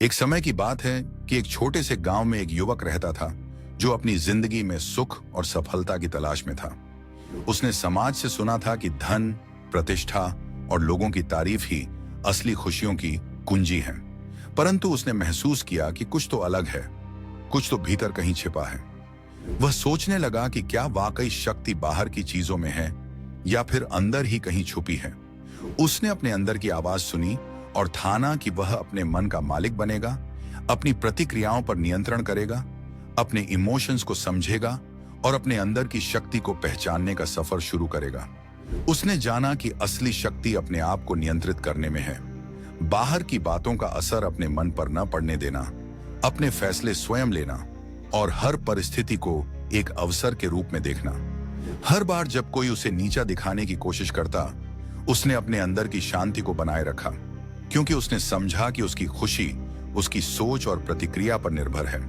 एक समय की बात है कि एक छोटे से गांव में एक युवक रहता था जो अपनी जिंदगी में सुख और सफलता की तलाश में था। उसने समाज से सुना था कि धन, प्रतिष्ठा और लोगों की तारीफ ही असली खुशियों की कुंजी है। परंतु उसने महसूस किया कि कुछ तो अलग है, कुछ तो भीतर कहीं छिपा है। वह सोचने लगा कि क्या वाकई शक्ति बाहर की चीजों में है या फिर अंदर ही कहीं छुपी है। उसने अपने अंदर की आवाज सुनी और ठाना कि वह अपने मन का मालिक बनेगा, अपनी प्रतिक्रियाओं पर नियंत्रण करेगा, अपने इमोशंस को समझेगा और अपने अंदर की शक्ति को पहचानने का सफर शुरू करेगा। उसने जाना कि असली शक्ति अपने आप को नियंत्रित करने में है। बाहर की बातों का असर अपने मन पर न पड़ने देना, अपने फैसले स्वयं लेना और हर परिस्थिति को एक अवसर के रूप में देखना। हर बार जब कोई उसे नीचा दिखाने की कोशिश करता, उसने अपने अंदर की शांति को बनाए रखा, क्योंकि उसने समझा कि उसकी खुशी उसकी सोच और प्रतिक्रिया पर निर्भर है,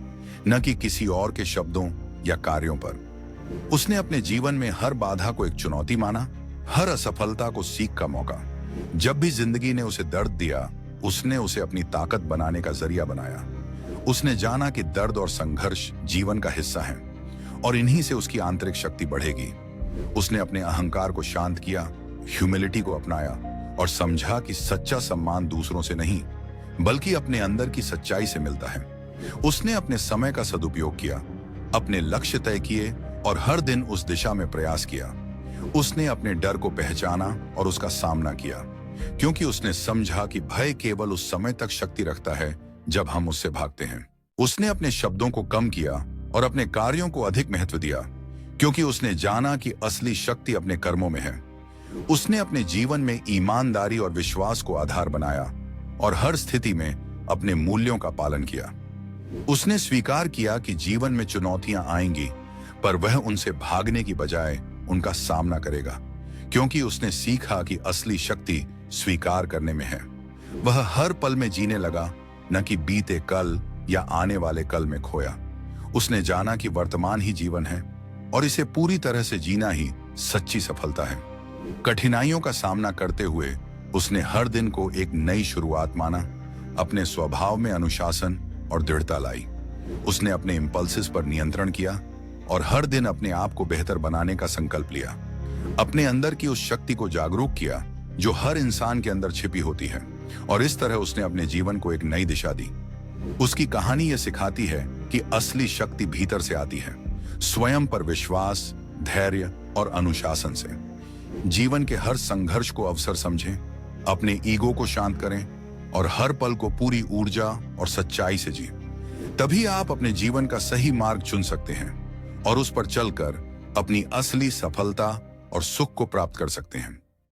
न कि किसी और के शब्दों या कार्यों पर। उसने अपने जीवन में हर बाधा को एक चुनौती माना, हर असफलता को सीख का मौका। जब भी जिंदगी ने उसे दर्द दिया, उसने उसे अपनी ताकत बनाने का जरिया बनाया। उसने जाना कि दर्द और संघर्ष जीवन का हिस्सा है और इन्हीं से उसकी आंतरिक शक्ति बढ़ेगी। उसने अपने अहंकार को शांत किया, ह्यूमिलिटी को अपनाया और समझा कि सच्चा सम्मान दूसरों से नहीं बल्कि अपने अंदर की सच्चाई से मिलता है। उसने अपने समय का सदुपयोग किया, अपने लक्ष्य तय किए और हर दिन उस दिशा में प्रयास किया। उसने अपने डर को पहचाना और उसका सामना किया, क्योंकि उसने समझा कि भय केवल उस समय तक शक्ति रखता है जब हम उससे भागते हैं। उसने अपने शब्दों को कम किया और अपने कार्यों को अधिक महत्व दिया, क्योंकि उसने जाना कि असली शक्ति अपने कर्मों में है। उसने अपने जीवन में ईमानदारी और विश्वास को आधार बनाया और हर स्थिति में अपने मूल्यों का पालन किया। उसने स्वीकार किया कि जीवन में चुनौतियां आएंगी, पर वह उनसे भागने की बजाय उनका सामना करेगा, क्योंकि उसने सीखा कि असली शक्ति स्वीकार करने में है। वह हर पल में जीने लगा, न कि बीते कल या आने वाले कल में खोया। उसने जाना कि वर्तमान ही जीवन है और इसे पूरी तरह से जीना ही सच्ची सफलता है। कठिनाइयों का सामना करते हुए उसने हर दिन को एक नई शुरुआत माना, अपने स्वभाव में अनुशासन और दृढ़ता लाई। उसने अपने इंपल्सेस पर नियंत्रण किया और हर दिन अपने आप को बेहतर बनाने का संकल्प लिया। अपने अंदर की उस शक्ति को जागरूक किया जो हर इंसान के अंदर छिपी होती है, और इस तरह उसने अपने जीवन को एक नई दिशा दी। उसकी कहानी यह सिखाती है कि असली शक्ति भीतर से आती है, स्वयं पर विश्वास, धैर्य और अनुशासन से। जीवन के हर संघर्ष को अवसर समझें, अपने ईगो को शांत करें और हर पल को पूरी ऊर्जा और सच्चाई से जिएं। तभी आप अपने जीवन का सही मार्ग चुन सकते हैं और उस पर चलकर अपनी असली सफलता और सुख को प्राप्त कर सकते हैं।